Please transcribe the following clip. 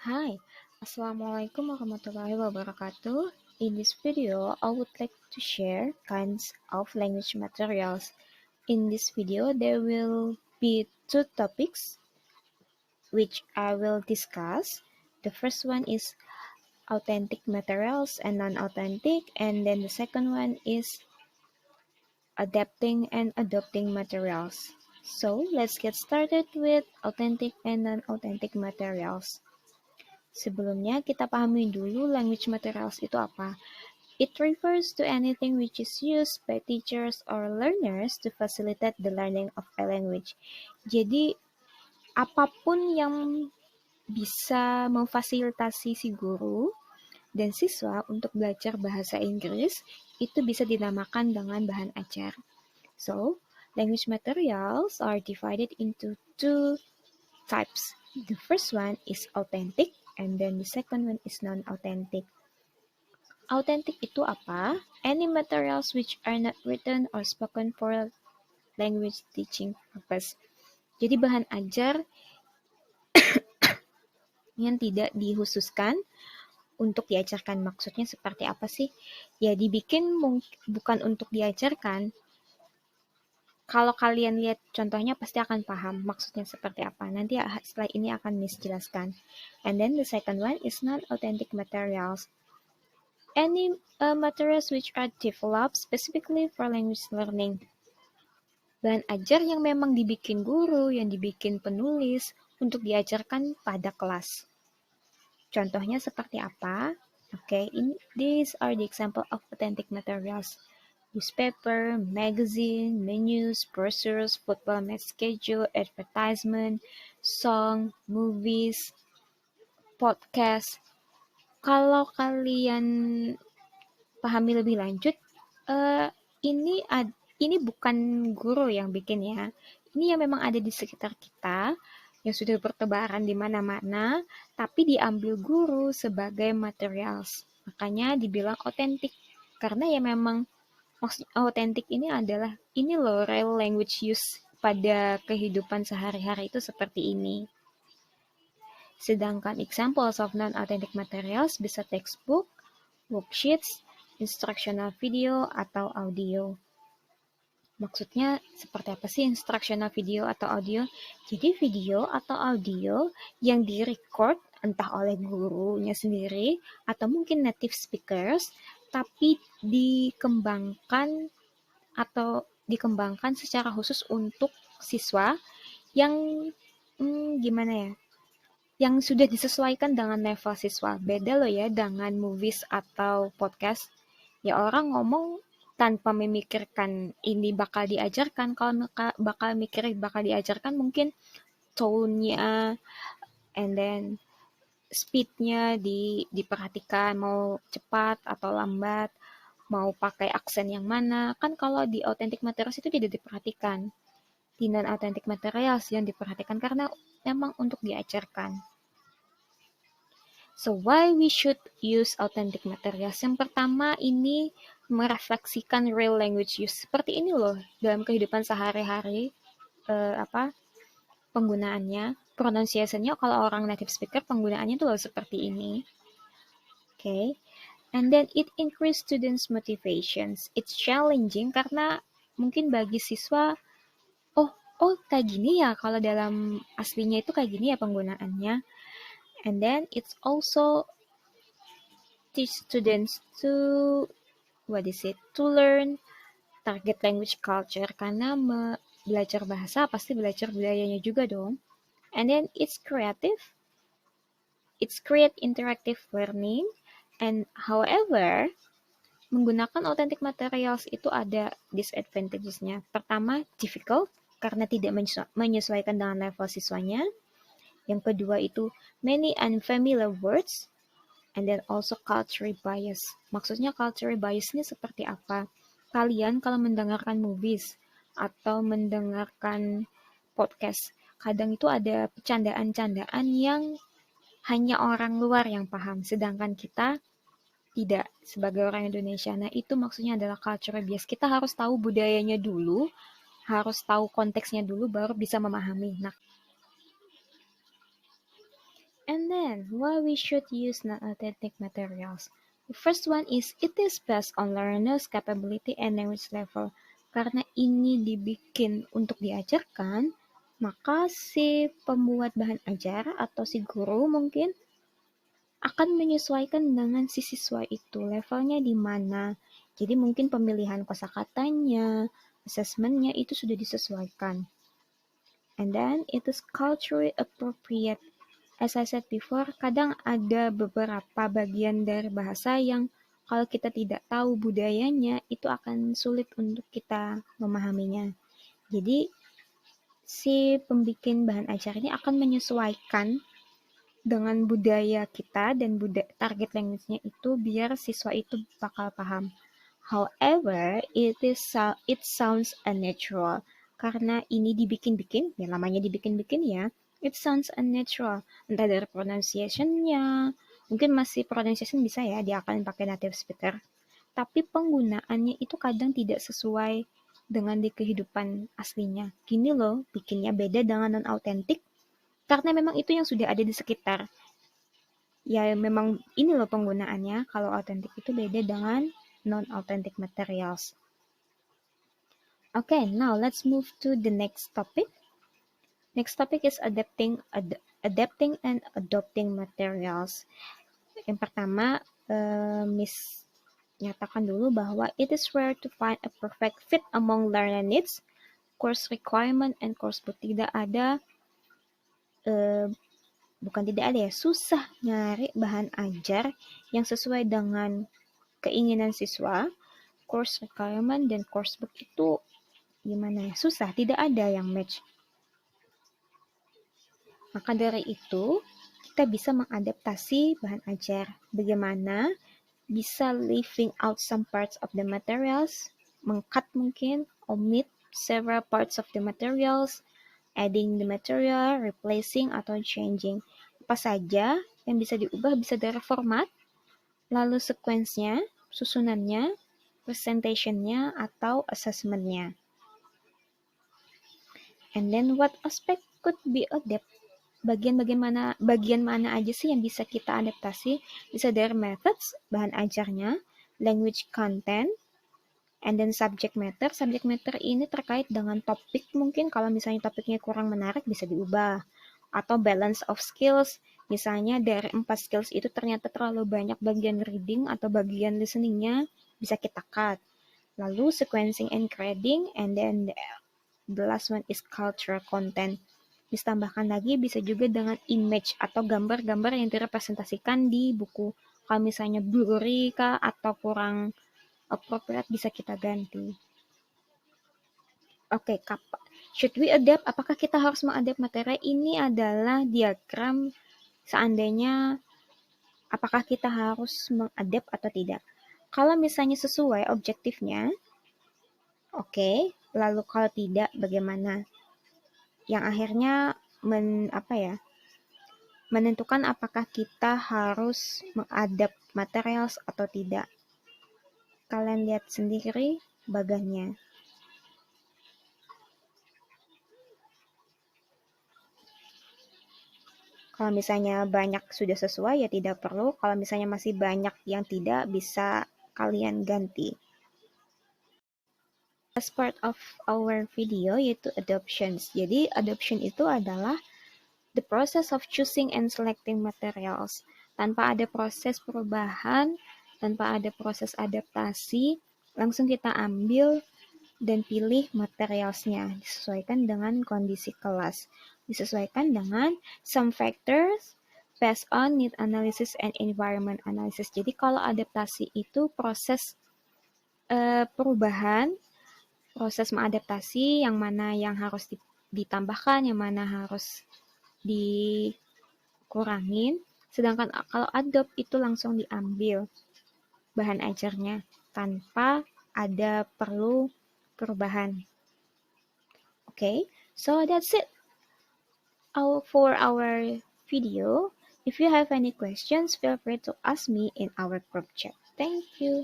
Hi, Assalamualaikum warahmatullahi wabarakatuh. In this video, I would like to share kinds of language materials. In this video, there will be two topics which I will discuss. The first one is authentic materials and non-authentic, and then the second one is adapting and adopting materials. So, let's get started with authentic and non-authentic materials. Sebelumnya, kita pahami dulu language materials itu apa. It refers to anything which is used by teachers or learners to facilitate the learning of a language. Jadi, apapun yang bisa memfasilitasi si guru dan siswa untuk belajar bahasa Inggris, itu bisa dinamakan dengan bahan ajar. So, language materials are divided into two types. The first one is authentic, and then the second one is non-authentic. Authentic itu apa? Any materials which are not written or spoken for language teaching purpose. Jadi bahan ajar yang tidak dikhususkan untuk diajarkan. Maksudnya seperti apa sih? Ya dibikin bukan untuk diajarkan. Kalau kalian lihat contohnya pasti akan paham maksudnya seperti apa. Nanti setelah ini akan Miss jelaskan. And then the second one is non-authentic materials. Any materials which are developed specifically for language learning. Bahan ajar yang memang dibikin guru, yang dibikin penulis untuk diajarkan pada kelas. Contohnya seperti apa? Okay, these are the example of authentic materials. Newspaper, magazine, menus, brochures, football match schedule, advertisement, song, movies, podcast. Kalau kalian pahami lebih lanjut, uh, ini ini bukan guru yang bikin ya. Ini yang memang ada di sekitar kita, yang sudah bertebaran di mana-mana, tapi diambil guru sebagai materials. Makanya dibilang otentik. Karena ya memang maksud otentik ini adalah ini loh real language use pada kehidupan sehari-hari itu seperti ini. Sedangkan examples of non-authentic materials bisa textbook, worksheets, instructional video, atau audio. Maksudnya seperti apa sih instructional video atau audio? Jadi video atau audio yang direcord entah oleh gurunya sendiri atau mungkin native speakers, tapi dikembangkan secara khusus untuk siswa yang gimana ya? Yang sudah disesuaikan dengan level siswa. Beda loh ya dengan movies atau podcast. Ya orang ngomong tanpa memikirkan ini bakal diajarkan. Kalau bakal mikir bakal diajarkan mungkin tone-nya and then speed-nya diperhatikan mau cepat atau lambat, mau pakai aksen yang mana. Kan kalau di authentic materials itu tidak diperhatikan. Di non-authentic materials yang diperhatikan karena memang untuk diajarkan. So, why we should use authentic materials? Yang pertama, ini merefleksikan real language use. Seperti ini loh, dalam kehidupan sehari-hari, penggunaannya, pronunciation-nya kalau orang native speaker, penggunaannya tuh loh seperti ini. Okay. And then it increase students' motivations. It's challenging karena mungkin bagi siswa, oh kayak gini ya, kalau dalam aslinya itu kayak gini ya penggunaannya. And then it's also teach students to learn target language culture karena belajar bahasa pasti belajar budayanya juga dong. And then it's create interactive learning, and however menggunakan authentic materials itu ada disadvantages-nya. Pertama, difficult karena tidak menyesuaikan dengan level siswanya. Yang kedua itu many unfamiliar words. And then also cultural bias. Maksudnya cultural bias ini seperti apa? Kalian kalau mendengarkan movies atau mendengarkan podcast, kadang itu ada candaan-candaan yang hanya orang luar yang paham, sedangkan kita tidak sebagai orang Indonesia. Nah, itu maksudnya adalah cultural bias. Kita harus tahu budayanya dulu, harus tahu konteksnya dulu, baru bisa memahami. Nah, And then, why we should use non-authentic materials. The first one is, it is based on learner's capability and language level. Karena ini dibikin untuk diajarkan, maka si pembuat bahan ajar atau si guru mungkin akan menyesuaikan dengan si siswa itu, levelnya di mana. Jadi mungkin pemilihan kosakatanya, assessmentnya itu sudah disesuaikan. And then it is culturally appropriate. As I said before, kadang ada beberapa bagian dari bahasa yang kalau kita tidak tahu budayanya, itu akan sulit untuk kita memahaminya. Jadi, si pembikin bahan ajar ini akan menyesuaikan dengan budaya kita dan target language-nya itu biar siswa itu bakal paham. However, it sounds unnatural karena ini dibikin-bikin, ya namanya dibikin-bikin ya. It sounds unnatural, entah dari pronunciation-nya, mungkin masih pronunciation bisa ya, dia akan pakai native speaker. Tapi penggunaannya itu kadang tidak sesuai dengan di kehidupan aslinya. Gini loh, bikinnya beda dengan non-autentik, karena memang itu yang sudah ada di sekitar. Ya memang ini loh penggunaannya, kalau autentik itu beda dengan non-authentic materials. Okay, now let's move to the next topic. Next topic is adapting and adopting materials. Yang pertama, Miss nyatakan dulu bahwa it is rare to find a perfect fit among learner needs, course requirement, and course book. Tidak ada, bukan tidak ada ya, susah nyari bahan ajar yang sesuai dengan keinginan siswa, course requirement, dan course book itu gimana ya, susah, tidak ada yang match. Maka dari itu, kita bisa mengadaptasi bahan ajar. Bagaimana bisa leaving out some parts of the materials, meng-cut mungkin, omit several parts of the materials, adding the material, replacing atau changing. Apa saja yang bisa diubah, bisa dari format, lalu sequence-nya, susunannya, presentation-nya, atau assessment-nya. And then what aspect could be adapted? Bagian mana aja sih yang bisa kita adaptasi? Bisa dari methods, bahan ajarnya, language content, and then subject matter. Subject matter ini terkait dengan topik, mungkin kalau misalnya topiknya kurang menarik bisa diubah. Atau balance of skills, misalnya dari 4 skills itu ternyata terlalu banyak bagian reading atau bagian listeningnya, bisa kita cut. Lalu sequencing and grading, and then the last one is cultural content. Ditambahkan lagi bisa juga dengan image atau gambar-gambar yang direpresentasikan di buku. Kalau misalnya blurry kah atau kurang appropriate bisa kita ganti. Oke, should we adapt? Apakah kita harus mengadapt materi? Ini adalah diagram seandainya apakah kita harus mengadapt atau tidak. Kalau misalnya sesuai objektifnya, oke. Lalu kalau tidak, bagaimana? Yang akhirnya menentukan apakah kita harus mengadapt materials atau tidak. Kalian lihat sendiri bagannya. Kalau misalnya banyak sudah sesuai ya tidak perlu. Kalau misalnya masih banyak yang tidak, bisa kalian ganti. As part of our video yaitu adoptions. Jadi adoption itu adalah the process of choosing and selecting materials. Tanpa ada proses perubahan, tanpa ada proses adaptasi, langsung kita ambil dan pilih materialsnya, disesuaikan dengan kondisi kelas, disesuaikan dengan some factors based on need analysis and environment analysis. Jadi kalau adaptasi itu proses perubahan, proses mengadaptasi, yang mana yang harus ditambahkan, yang mana harus dikurangin. Sedangkan kalau adopt itu langsung diambil bahan ajarnya tanpa ada perlu perubahan. Okay, so that's it for our video. If you have any questions, feel free to ask me in our group chat. Thank you.